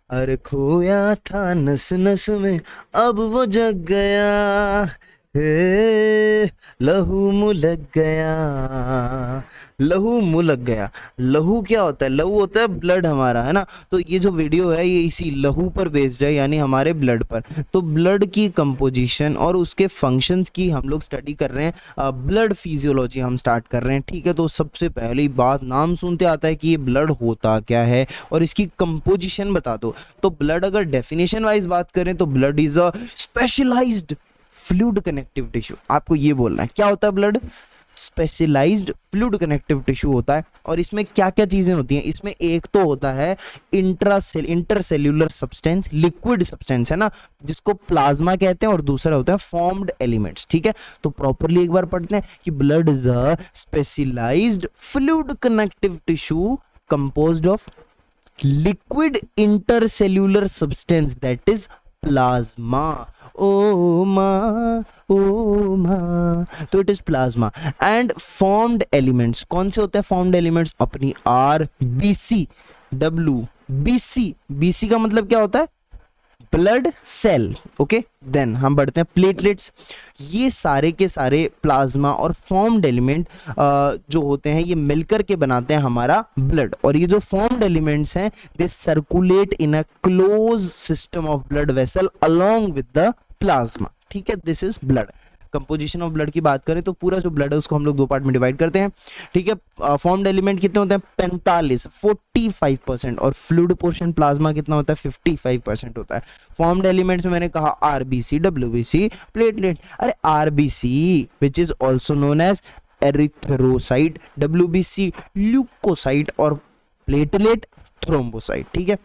अरे खोया था नस नस में, अब वो जग गया। हे लहू मुँह लग गया, लहू मुँह लग गया। लहू क्या होता है? लहू होता है ब्लड हमारा, है ना। तो ये जो वीडियो है ये इसी लहू पर बेस्ड है, यानी हमारे ब्लड पर। तो ब्लड की कंपोजिशन और उसके फंक्शंस की हम लोग स्टडी कर रहे हैं, ब्लड फिजियोलॉजी हम स्टार्ट कर रहे हैं, ठीक है। तो सबसे पहली बात, नाम सुनते आता है कि ये ब्लड होता क्या है और इसकी कंपोजिशन बता दो। तो ब्लड अगर डेफिनेशन वाइज बात करें तो blood is a specialised fluid connective tissue. आपको ये बोलना है क्या होता है blood? Specialised fluid connective tissue होता है। और इसमें क्या क्या चीजें होती हैं? इसमें एक तो होता है इंटरसेल्यूलर सब्सटेंस, लिक्विड सब्सटेंस, है ना, जिसको प्लाज्मा कहते हैं, और दूसरा होता है फॉर्म्ड एलिमेंट्स, ठीक है। तो प्रॉपरली एक बार पढ़ते हैं कि blood is a specialised fluid connective tissue composed of liquid intercellular substance that is plasma. ओ माँ, तो it is plasma and formed elements. कौन से होते हैं फॉर्म्ड एलिमेंट्स? अपनी R B C W B C. B C का मतलब क्या होता है? Blood cell, okay. देन हम बढ़ते हैं प्लेटलेट्स। ये सारे के सारे प्लाज्मा और फॉर्म्ड एलिमेंट जो होते हैं ये मिलकर के बनाते हैं हमारा ब्लड। और ये जो फॉर्म्ड एलिमेंट्स हैं they circulate in a closed system of blood vessel along with the plasma, ठीक है। This is blood. Composition of blood की बात करें तो पूरा जो ब्लड है उसको हम लोग दो पार्ट में डिवाइड करते हैं, ठीक है। फॉर्म्ड एलिमेंट कितने होते हैं? 45% और फ्लूइड पोर्शन प्लाज्मा कितना होता है? 55% होता है। फॉर्म्ड एलिमेंट्स में मैंने कहा आरबीसी, डब्ल्यूबीसी, प्लेटलेट। अरे RBC which is also known as erythrocyte, WBC leukocyte और प्लेटलेट थ्रोम्बोसाइट, ठीक है।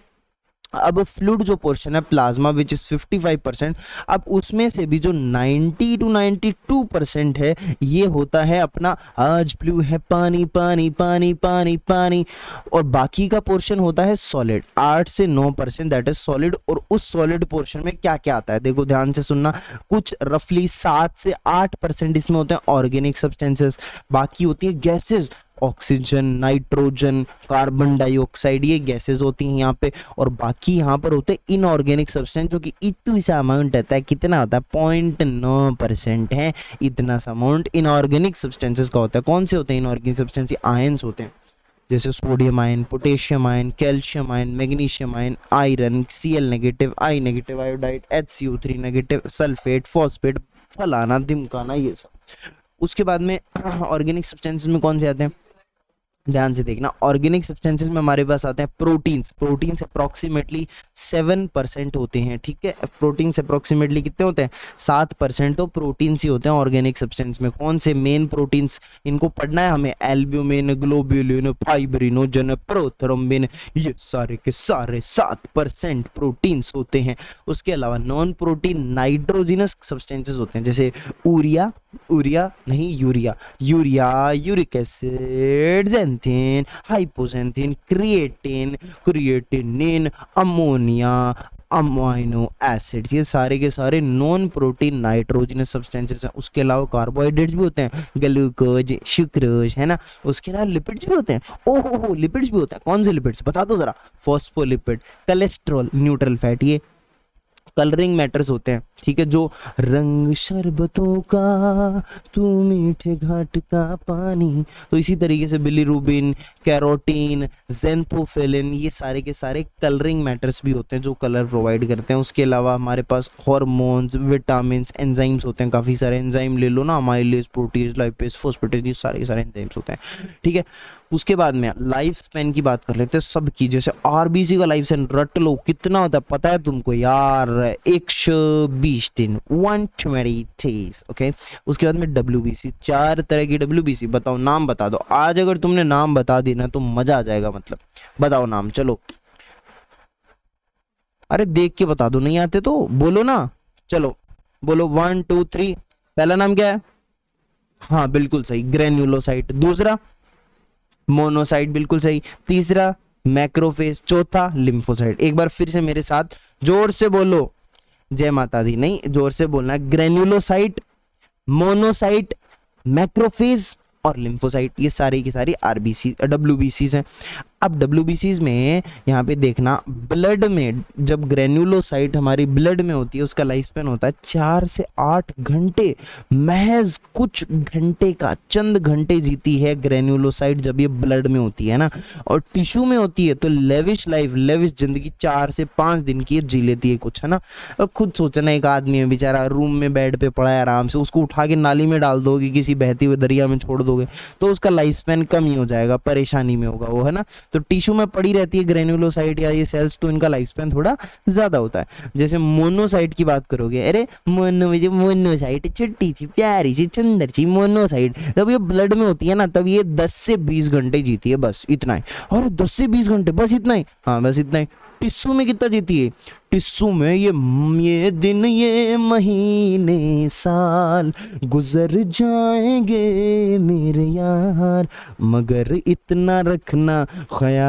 अब फ्लूइड जो पोर्शन है प्लाज्मा विच इज 55%, अब उसमें से भी जो 90 to 92% है ये होता है अपना आज ब्लू है पानी पानी पानी पानी पानी, और बाकी का पोर्शन होता है सॉलिड, 8 से 9% दैट इज सॉलिड। और उस सॉलिड पोर्शन में क्या क्या आता है देखो ध्यान से सुनना। कुछ रफली 7 से 8% इसमें होते हैं ऑर्गेनिक सब्सटेंसेस, बाकी होती है gases, oxygen, nitrogen, carbon dioxide, ये गैसेस होती हैं यहाँ पे। और बाकी यहाँ पर होते हैं इनऑर्गेनिक सब्सटेंस जो कि इतना सा अमाउंट रहता है, कितना होता है? 0.9% है। इतना सा अमाउंट इनऑर्गेनिक सब्सटेंसेस का होता है। कौन से होते हैं इनऑर्गेनिक सब्सटेंस? आयंस होते हैं, जैसे sodium ion, potassium ion, calcium ion, magnesium ion, iron, Cl negative, I negative, iodide, HCO3 negative, sulphate, phosphate, फलाना ढिमकाना, ये सब। उसके बाद में ऑर्गेनिक सब्सटेंसेस में कौन से आते हैं? ध्यान से देखना। ऑर्गेनिक सब्सटेंसेस में हमारे पास आते हैं प्रोटीन्स। प्रोटीन्स अप्रोक्सीमेटली 7% होते हैं, ठीक है। प्रोटीन्स अप्रोक्सीमेटली कितने होते हैं? 7% तो प्रोटीन्स ही होते हैं ऑर्गेनिक सब्सटेंस में। कौन से मेन प्रोटीन्स इनको पढ़ना है हमें? एल्ब्यूमिन, ग्लोब्यूलिन, फाइब्रिनोजन, प्रोथ्रोम्बिन, ये सारे के सारे 7% प्रोटीन्स होते हैं। उसके अलावा नॉन प्रोटीन नाइट्रोजिनस सब्सटेंसेस होते हैं, जैसे urea, uric acid, xanthine, hypoxanthine, creatinine, ammonia, amino acids, ये सारे के सारे नॉन प्रोटीन नाइट्रोजनस सब्सटेंसेस हैं। उसके अलावा कार्बोहाइड्रेट्स भी होते हैं, ग्लूकोज, शुक्रोज, है ना। उसके अलावा लिपिड्स भी होते हैं। ओहो, लिपिड्स भी होते हैं। कौन से लिपिड्स बता दो जरा? फॉस्फोलिपिड, कोलेस्ट्रॉल, न्यूट्रल फैट, ये कलरिंग मैटर्स होते हैं, ठीक है। जो रंग शरबतों का तू मीठे घाट का पानी, तो इसी तरीके से बिलीरुबिन, कैरोटीन, जेंथोफिलिन, ये सारे के सारे कलरिंग मैटर्स भी होते हैं जो कलर प्रोवाइड करते हैं। उसके अलावा हमारे पास हार्मोन्स, विटामिन, एंजाइम्स होते हैं, काफ़ी सारे एंजाइम ले लो ना, अमाइलेज, प्रोटीज, लाइपेज, फॉस्फेटेज, ये सारे के सारे एंजाइम्स होते हैं, ठीक है। उसके बाद में लाइफ स्पेन की बात कर लेते हैं सबकी। जैसे आरबीसी का लाइफ स्पेन रट लो, कितना होता है पता है तुमको यार? 120 दिन, 120 days, ओके। उसके बाद में डब्ल्यूबीसी, 4 तरह की डब्ल्यूबीसी। बताओ नाम बता दो। आज अगर तुमने नाम बता दी ना तो मजा आ जाएगा, मतलब बताओ नाम। चलो, अरे देख के बता दो, नहीं आते तो बोलो ना। चलो बोलो 1 2 3। पहला नाम क्या है? हाँ बिल्कुल सही, ग्रेन्युलोसाइट। दूसरा मोनोसाइट, बिल्कुल सही। तीसरा मैक्रोफेज। चौथा लिम्फोसाइट। एक बार फिर से मेरे साथ जोर से बोलो, जय माता दी। नहीं, जोर से बोलना है। ग्रेन्युलोसाइट, मोनोसाइट, मैक्रोफेज और लिम्फोसाइट, ये सारी की सारी आरबीसी डब्ल्यूबीसी हैं। अब WBCs में यहाँ पे देखना, ब्लड में जब ग्रेन्युलोसाइट हमारी ब्लड में होती है उसका लाइफ स्पैन होता है 4 से 8 घंटे, महज कुछ घंटे का, चंद घंटे जीती है ग्रेन्युलोसाइट जब ये ब्लड में होती है ना। और टिश्यू में होती है तो लेविश लाइफ, लेविश जिंदगी 4 से 5 दिन की जी लेती है कुछ, है ना। अब खुद सोचना, एक आदमी है बेचारा रूम में बेड पे पड़ा है आराम से, उसको उठा के नाली में डाल दोगे, किसी बहती हुए दरिया में छोड़ दोगे तो उसका लाइफ स्पैन कम ही हो जाएगा, परेशानी में होगा वो, है ना। तो टिश्यू में पड़ी रहती है ग्रेन्युलोसाइट या ये सेल्स, तो इनका लाइफ स्पैन थोड़ा ज़्यादा होता है। जैसे मोनोसाइट की बात करोगे, अरे मोनोसाइट छोटी सी प्यारी सी सुंदर सी मोनोसाइट, जब ये ब्लड में होती है ना तब ये 10 से 20 घंटे जीती है, बस इतना ही। और 10 से 20 घंटे बस इतना ही, हाँ बस इतना ही। टिश्यू में कितना जीती है? टिश्यू में ये दिन ये महीने साल गुजर जाएंगे मेरे यार, मगर इतना रखना ख्याल,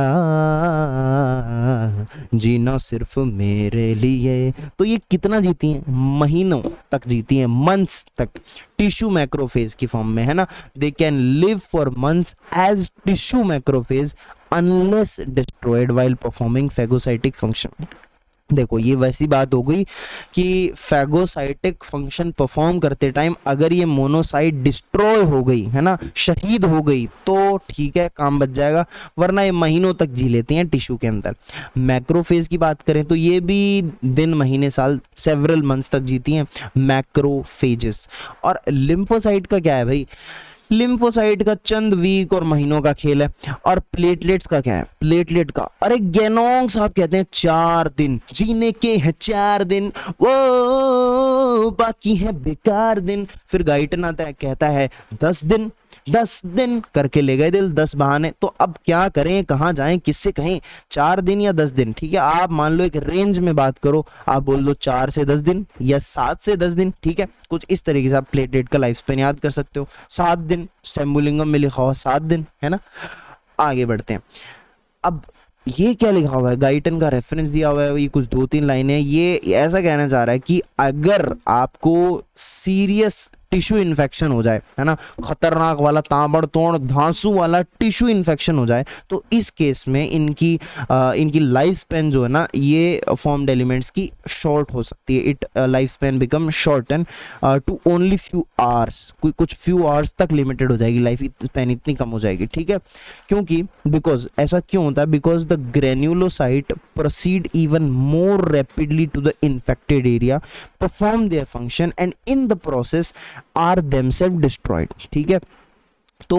जीना सिर्फ मेरे लिए। तो ये कितना जीती हैं? महीनों तक जीती हैं, मंथ्स तक, टिश्यू मैक्रोफेज की फॉर्म में, है ना। They can live for months as tissue macrophage unless destroyed while performing phagocytic function. देखो ये वैसी बात हो गई कि फैगोसाइटिक फंक्शन परफॉर्म करते टाइम अगर ये मोनोसाइट डिस्ट्रॉय हो गई, है ना, शहीद हो गई, तो ठीक है काम बच जाएगा, वरना ये महीनों तक जी लेती हैं टिश्यू के अंदर। मैक्रोफेज की बात करें तो ये भी दिन महीने साल सेवरल मंथ्स तक जीती हैं, मैक्रोफेजेस। और लिम्फोसाइट का क्या है भाई? लिम्फोसाइट का चंद वीक और महीनों का खेल है। और प्लेटलेट्स का क्या है? प्लेटलेट का, अरे गेनोंग साहब कहते हैं 4 दिन जीने के हैं, 4 दिन वो बाकी है बेकार दिन। फिर गाइटन आता है कहता है 10 दिन, 10 दिन करके ले गए दिल, 10 बहाने। तो अब क्या करें, कहाँ जाएं, किससे कहें? 4 दिन या 10 दिन? ठीक है, आप मान लो एक रेंज में बात करो, आप बोल दो 4 से 10 दिन या 7 से 10 दिन, ठीक है। कुछ इस तरीके से आप प्लेटलेट का लाइफ स्पेन याद कर सकते हो। 7 दिन सेम्बुलिंगम में लिखा हुआ 7 दिन, है ना। आगे बढ़ते हैं। अब ये क्या लिखा हुआ है? गाइटन का रेफरेंस दिया हुआ है, ये कुछ 2-3 लाइनें। ये ऐसा कहना चाह रहा है कि अगर आपको सीरियस टिश्यू इन्फेक्शन हो जाए, है ना, खतरनाक वाला ताबड़तोड़ धांसू वाला टिश्यू इन्फेक्शन हो जाए, तो इस केस में इनकी लाइफ स्पेन जो है ना, ये फॉर्म्ड एलिमेंट्स की शॉर्ट हो सकती है। It life span become shorten to only few hours, कुछ फ्यू आवर्स तक लिमिटेड हो जाएगी लाइफ स्पेन, इतनी कम हो जाएगी, ठीक है। क्योंकि बिकॉज ऐसा क्यों होता है? Because the granulocyte proceed even more rapidly to the infected area, perform their function and in the process are themself destroyed, ठीक है। तो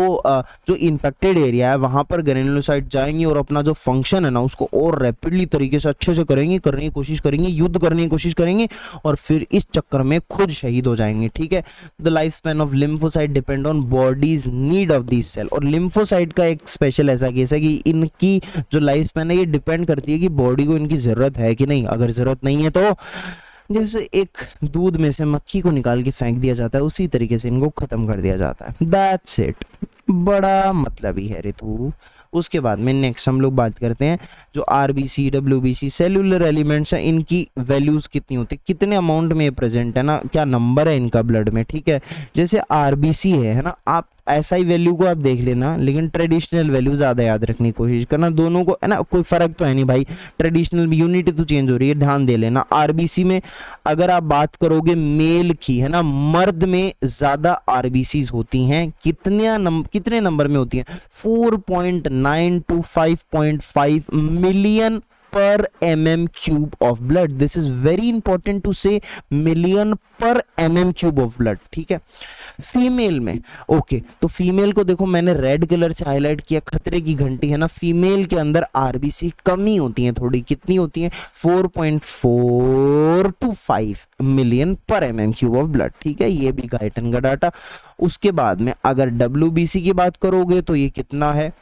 जो इन्फेक्टेड एरिया है वहां पर ग्रेन्युलोसाइट जाएंगी और अपना जो फंक्शन है ना उसको और रैपिडली तरीके से अच्छे से करेंगी, करने की कोशिश करेंगी, युद्ध करने की कोशिश करेंगी, और फिर इस चक्कर में खुद शहीद हो जाएंगे, ठीक है। The life span of lymphocyte depend on body's need of this cell. और लिम्फोसाइट का एक स्पेशल ऐसा केस है कि इनकी जो लाइफ स्पैन है ये डिपेंड करती है कि बॉडी को इनकी जरूरत है कि नहीं। अगर जरूरत नहीं है तो जैसे एक दूध में से मक्खी को निकाल के फेंक दिया जाता है, उसी तरीके से इनको खत्म कर दिया जाता है। That's it. बड़ा मतलब ही है ऋतु। उसके बाद में नेक्स्ट हम लोग बात करते हैं जो RBC WBC सेलुलर एलिमेंट्स हैं, इनकी वैल्यूज कितनी होती है, कितने अमाउंट में प्रेजेंट है ना, क्या नंबर है इनका ब्लड में, ठीक है। जैसे RBC है ना, आप ऐसा ही वैल्यू को आप देख लेना, लेकिन ट्रेडिशनल वैल्यू ज़्यादा याद रखने की कोशिश करना। दोनों को, है ना, कोई फ़र्क तो है नहीं भाई, ट्रेडिशनल यूनिट तो चेंज हो रही है, ध्यान दे लेना। RBC में अगर आप बात करोगे मेल की, है ना, मर्द में ज़्यादा RBCs होती हैं। कितने नंबर में होती हैं? 4.9 to 5.5 million per mm cube of blood. This is very important to say, million per mm cube of blood, ठीक है। फीमेल में ओके, तो फीमेल को देखो मैंने रेड कलर से हाईलाइट किया, खतरे की घंटी, है ना। फीमेल के अंदर RBC कमी होती है थोड़ी, कितनी होती है? 4.4 to 5 मिलियन पर mm क्यूब ऑफ ब्लड, ठीक है। ये भी गाइटन का डाटा। उसके बाद में अगर WBC की बात करोगे तो ये कितना है?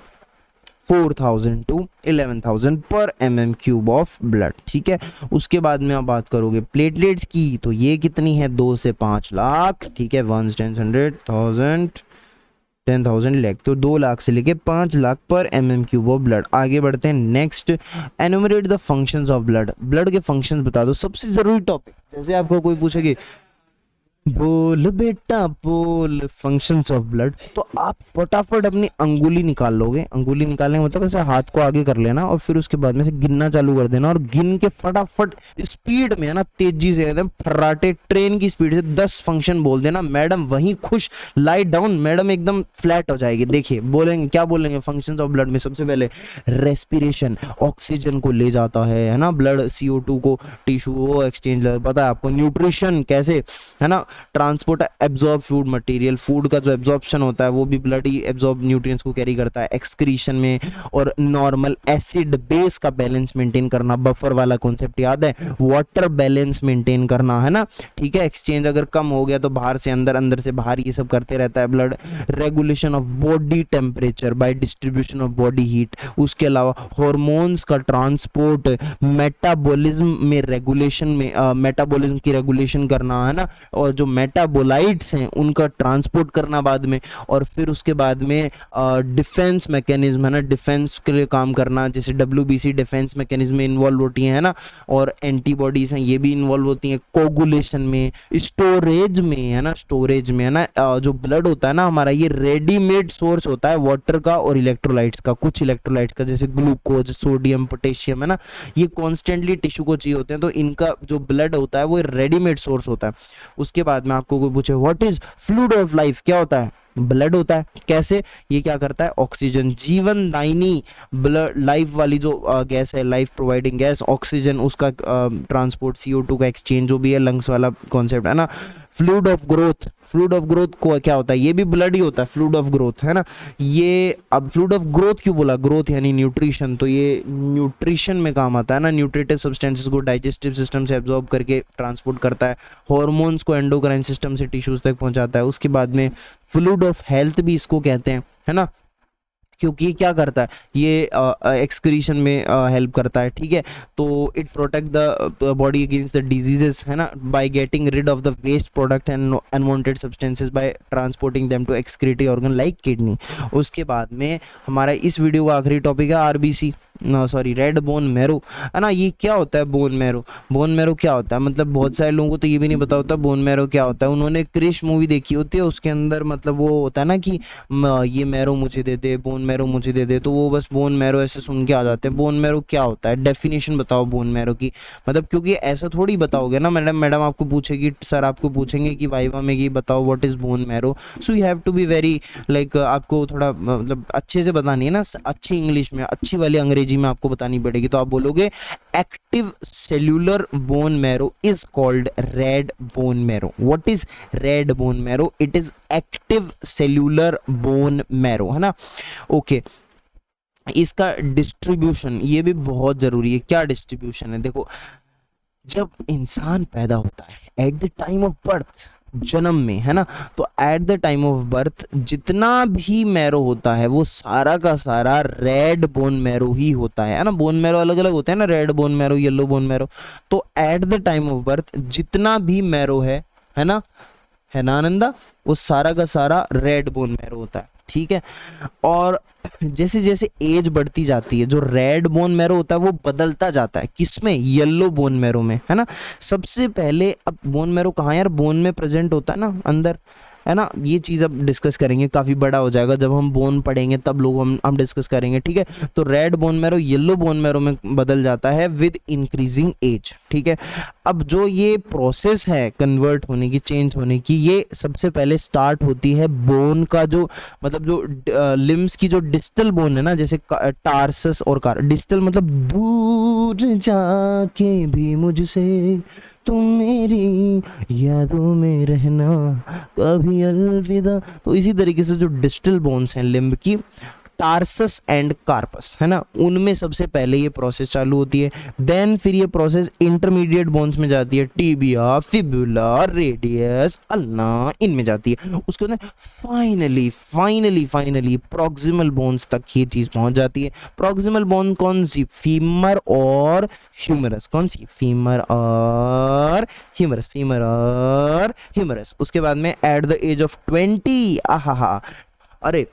4000 to 11,000 पर mm क्यूब ऑफ ब्लड, ठीक है। उसके बाद में आप बात करोगे प्लेटलेट्स की, तो ये कितनी है? 2 से 5 लाख, ठीक है। 1 10 100 10,000 लाख, तो 2 लाख से लेके 5 लाख पर mm क्यूब ऑफ ब्लड। आगे बढ़ते हैं next, enumerate the functions of blood. Blood के फंक्शंस बता दो, सबसे जरूरी टॉपिक। जैसे आपको कोई पूछेगी बोल बेटा बोल, फंक्शंस ऑफ ब्लड। तो आप फटाफट अपनी अंगुली निकाल लोगे, अंगुली निकालने का मतलब ऐसे हाथ को आगे कर लेना और फिर उसके बाद में से गिनना चालू कर देना और गिन के फटाफट स्पीड में है ना, तेजी से एकदम फर्राटे ट्रेन की स्पीड से 10 फंक्शन बोल देना। मैडम वहीं खुश, लाइट डाउन, मैडम एकदम फ्लैट हो जाएगी। देखिए बोलेंगे क्या बोलेंगे फंक्शंस ऑफ ब्लड में, सबसे पहले रेस्पिरेशन, ऑक्सीजन को ले जाता है ना ब्लड, CO2 को टिश्यू वो एक्सचेंज, पता है आपको। न्यूट्रिशन कैसे, है ना, transport absorb food material, food का जो एब्जॉर्प्शन होता है वो भी ब्लड ही एब्जॉर्ब न्यूट्रिएंट्स को कैरी करता है। एक्सक्रीशन में, और नॉर्मल एसिड बेस का बैलेंस मेंटेन करना, बफर वाला कॉन्सेप्ट याद है, वाटर बैलेंस मेंटेन करना, है ना, ठीक है। एक्सचेंज अगर कम हो गया तो बाहर से अंदर, अंदर से बाहर, ये सब करते रहता है blood. Regulation of body temperature by distribution of body heat, उसके अलावा हार्मोन्स का ट्रांसपोर्ट, मेटाबॉलिज्म में रेगुलेशन में, मेटाबॉलिज्म की रेगुलेशन करना, है ना, और जो मेटाबोलाइट्स हैं उनका ट्रांसपोर्ट करना बाद में, और फिर उसके बाद में डिफेंस मैकेनिज्म, है ना, डिफेंस के लिए काम करना, जैसे WBC डिफेंस मैकेनिज्म में इन्वॉल्व होती हैं, है ना, और एंटीबॉडीज हैं ये भी इन्वॉल्व होती हैं कोगुलेशन में, स्टोरेज में, है ना, स्टोरेज में, है ना। जो ब्लड होता है ना हमारा, ये रेडीमेड सोर्स होता है वाटर का और इलेक्ट्रोलाइट्स का, कुछ इलेक्ट्रोलाइट्स का, जैसे ग्लूकोज, सोडियम, पोटेशियम, है ना, ये कॉन्स्टेंटली टिश्यू को चाहिए होते हैं, तो इनका जो ब्लड होता है वो रेडीमेड सोर्स होता है। उसके बाद में आपको कोई पूछे what is fluid of life, क्या होता है, ब्लड होता है। कैसे, ये क्या करता है, ऑक्सीजन, जीवन दायनी ब्लड, लाइफ वाली जो गैस है, लाइफ प्रोवाइडिंग गैस, ऑक्सीजन, उसका ट्रांसपोर्ट, CO2 का एक्सचेंज, जो भी है लंग्स वाला कॉन्सेप्ट, है ना। Fluid of growth, fluid of growth को क्या होता है, ये भी ब्लड ही होता है, फ्लूइड ऑफ ग्रोथ, है ना। ये अब फ्लूइड ऑफ ग्रोथ क्यों बोला, ग्रोथ यानी न्यूट्रिशन, तो ये न्यूट्रिशन में काम आता है ना, न्यूट्रिटिव सब्सटेंसेस को डाइजेस्टिव सिस्टम से एब्जॉर्ब करके ट्रांसपोर्ट करता है, हॉर्मोन्स को एंडोक्राइन सिस्टम से टिश्यूज तक पहुंचाता है। उसके बाद में फ्लूइड ऑफ हेल्थ भी इसको कहते हैं, है ना, क्योंकि ये क्या करता है, ये एक्सक्रीशन में हेल्प करता है, ठीक है। तो it protect the body against the diseases, है ना, by getting rid of the waste product and unwanted substances by transporting them to excretory organ like kidney. उसके बाद में हमारा इस वीडियो का आखिरी टॉपिक है RBC, sorry red bone marrow, है ना। ये क्या होता है बोन मैरो, बोन मैरो क्या होता है, मतलब बहुत सारे लोगों को तो ये भी नहीं पता होता बोन मैरो क्या होता है। उन्होंने क्रिश मूवी देखी होती है, उसके अंदर मतलब वो होता है ना कि ये मैरो मुझे दे दे, बोन मैरो मुझे दे दे, तो वो बस बोन मैरो ऐसे सुन के आ जाते हैं। बोन मैरो क्या होता है, डेफिनेशन बताओ बोन मैरो की, मतलब क्योंकि ऐसा थोड़ी बताओगे ना, मैडम आपको पूछेगी, सर आपको पूछेंगे कि वाइवा में कि बताओ what is bone marrow, so you have to be very like, आपको थोड़ा मतलब अच्छे से बतानी है ना, अच्छी इंग्लिश में, अच्छी वाली अंग्रेजी में आपको बतानी पड़ेगी। तो आप बोलोगे active cellular bone marrow is called red bone marrow. What is red bone marrow, it is active cellular bone marrow, है ना। ओके, इसका डिस्ट्रीब्यूशन ये भी बहुत जरूरी है। क्या डिस्ट्रीब्यूशन है, देखो जब इंसान पैदा होता है eight the time of birth, जन्म में, है ना, तो at the time of birth जितना भी मैरो होता है वो सारा का सारा रेड बोन मैरो ही होता है ना। बोन मैरो अलग अलग होते हैं ना, red bone marrow, yellow bone marrow. तो at the time of birth जितना भी मैरो है ना आनंदा, वो सारा का सारा रेड बोन मैरो होता है, ठीक है। और जैसे जैसे एज बढ़ती जाती है जो रेड बोन मैरो होता है वो बदलता जाता है, किसमें, येलो बोन मैरो में, है ना। सबसे पहले अब बोन मैरो कहाँ यार, बोन में प्रेजेंट होता है ना अंदर, है ना। ये चीज़ अब डिस्कस करेंगे, काफ़ी बड़ा हो जाएगा, जब हम बोन पढ़ेंगे तब लोग हम डिस्कस करेंगे, ठीक है। तो red bone marrow yellow bone marrow में बदल जाता है विद इंक्रीजिंग एज, ठीक है। अब जो ये प्रोसेस है कन्वर्ट होने की, चेंज होने की, ये सबसे पहले स्टार्ट होती है बोन का जो मतलब जो लिम्स की जो डिस्टल बोन है ना, जैसे टार्सस और डिस्टल मतलब दूर जाके भी मुझसे तुम मेरी यादों में रहना कभी अलविदा। तो इसी तरीके से जो डिस्टल बोन्स हैं लिम्ब की, टार्सस एंड कार्पस, है ना, उनमें सबसे पहले ये प्रोसेस चालू होती है। देन फिर ये प्रोसेस इंटरमीडिएट बोन्स में जाती है, टिबिया, फिबुला, रेडियस, अल्ना, इनमें जाती है। उसके बाद फाइनली प्रॉक्सिमल बोन्स तक ये चीज़ पहुंच जाती है। प्रॉक्सिमल बोन कौन सी, फीमर और ह्यूमरस, कौन सी, फीमर और ह्यूमरस। उसके बाद में एट द एज ऑफ 20, अरे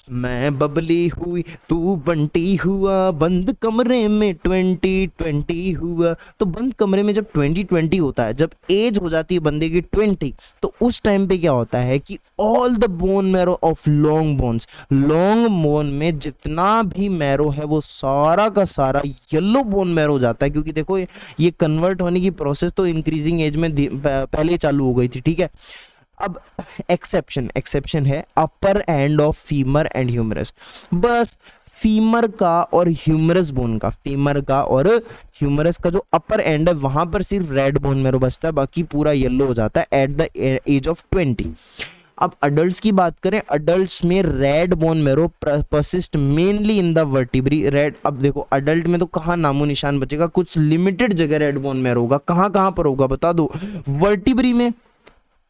मैं बबली हुई तू बंटी हुआ, बंद कमरे में 2020 हुआ। तो बंद कमरे में जब 2020 होता है, जब एज हो जाती है बंदे की 20, तो उस टाइम पे क्या होता है कि all the bone marrow of long bones, long bone में जितना भी मैरो है वो सारा का सारा येलो बोन मैरो हो जाता है। क्योंकि देखो ये कन्वर्ट होने की प्रोसेस तो इंक्रीजिंग एज में पहले ही चालू हो गई थी, ठीक है। अब एक्सेप्शन है upper end of femur and humerus. बस फीमर का और ह्यूमरस बोन का, फीमर का और ह्यूमरस का जो अपर एंड है वहां पर सिर्फ रेड बोन मैरो बचता है, बाकी पूरा येलो हो जाता है एट द एज ऑफ 20। अब अडल्ट्स की बात करें, अडल्ट्स में red bone marrow persist mainly in the vertebrae. Red, अब देखो अडल्ट में तो कहाँ नामो निशान बचेगा, कुछ लिमिटेड जगह रेड बोन मैरो होगा। कहाँ कहाँ पर होगा बता दो? वर्टिब्री में,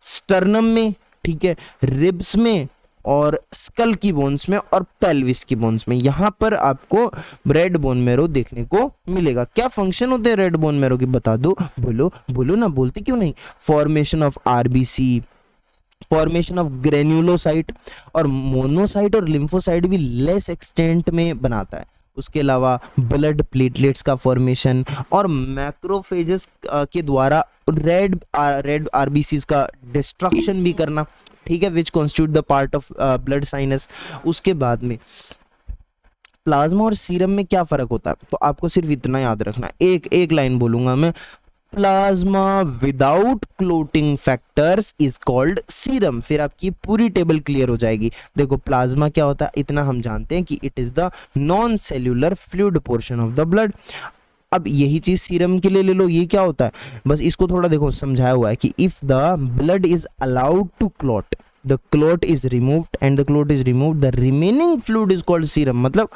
स्टर्नम में, ठीक है, रिब्स में और स्कल की बोन्स में और पेल्विस की बोन्स में, यहां पर आपको रेड बोन मैरो देखने को मिलेगा। क्या फंक्शन होते हैं रेड बोन मैरो के बता दो? बोलो बोलो ना, बोलते क्यों नहीं? Formation of RBC, formation of granulocyte और मोनोसाइट और लिम्फोसाइट भी लेस एक्सटेंट में बनाता है। उसके अलावा ब्लड प्लेटलेट्स का फॉर्मेशन और मैक्रोफेजेस के द्वारा रेड आरबीसीज का डिस्ट्रक्शन भी करना, ठीक है, which constitute the part of blood sinus. उसके बाद में प्लाज्मा और सीरम में क्या फर्क होता है, तो आपको सिर्फ इतना याद रखना, एक लाइन बोलूंगा मैं, plasma without clotting factors is called serum. फिर आपकी पूरी टेबल क्लियर हो जाएगी। देखो प्लाज्मा क्या होता है इतना हम जानते हैं कि it is the non cellular fluid portion of the blood. अब यही चीज सीरम के लिए ले लो, ये क्या होता है, बस इसको थोड़ा देखो समझाया हुआ है कि if the blood is allowed to clot, the clot is removed and the clot is removed, the remaining fluid is called serum। मतलब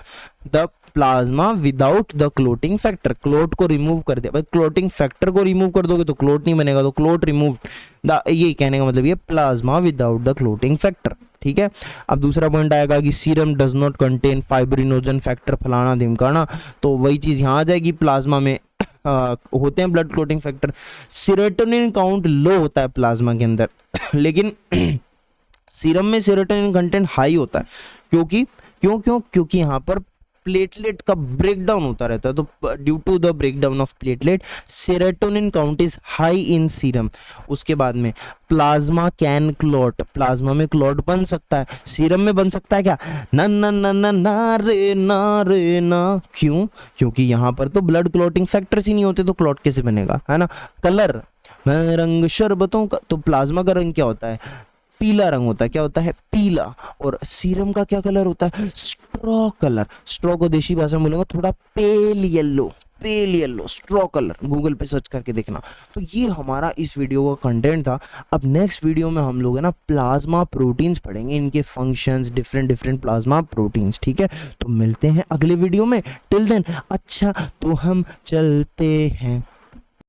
the plasma without the clotting factor, clot को रिमूव कर दिया। भाई क्लोटिंग फैक्टर को remove कर दोगे तो clot नहीं बनेगा, तो क्लोट रिमूव्ड, ये कहने का मतलब ये plasma without the clotting factor, ठीक है। अब दूसरा पॉइंट आएगा कि serum does not contain fibrinogen factor फलाना ढिमकाना, तो वही चीज यहाँ आ जाएगी। प्लाज्मा में होते हैं blood clotting factor. Serotonin count low होता है प्लाज्मा के अंदर लेकिन सीरम में सेरोटोनिन कंटेंट हाई होता है। क्योंकि यहाँ पर प्लेटलेट का ब्रेकडाउन होता रहता है, तो due to the breakdown of platelet serotonin count is high in serum. उसके बाद में प्लाज्मा कैन क्लॉट, प्लाज्मा में क्लॉट बन सकता है, सीरम में बन सकता है क्या? ना ना ना ना ना रे ना रे ना। क्यों? क्योंकि यहाँ पर तो ब्लड क्लॉटिंग फैक्टर्स ही नहीं होते, तो क्लॉट कैसे बनेगा, है ना। कलर, मैं रंग शरबतों का, तो प्लाज्मा का रंग क्या होता है? पीला रंग होता है। क्या होता है? पीला। और सीरम का क्या कलर होता है? Straw colour. स्ट्रॉ को देशी भाषा में बोलेंगे थोड़ा pale yellow straw colour, Google पे सर्च करके देखना। तो ये हमारा इस वीडियो का कंटेंट था। अब नेक्स्ट वीडियो में हम लोग है ना प्लाज्मा प्रोटीन्स पढ़ेंगे, इनके फंक्शंस, डिफरेंट प्लाज्मा प्रोटीन्स, ठीक है। तो मिलते हैं अगले वीडियो में। टिल देन अच्छा तो हम चलते हैं।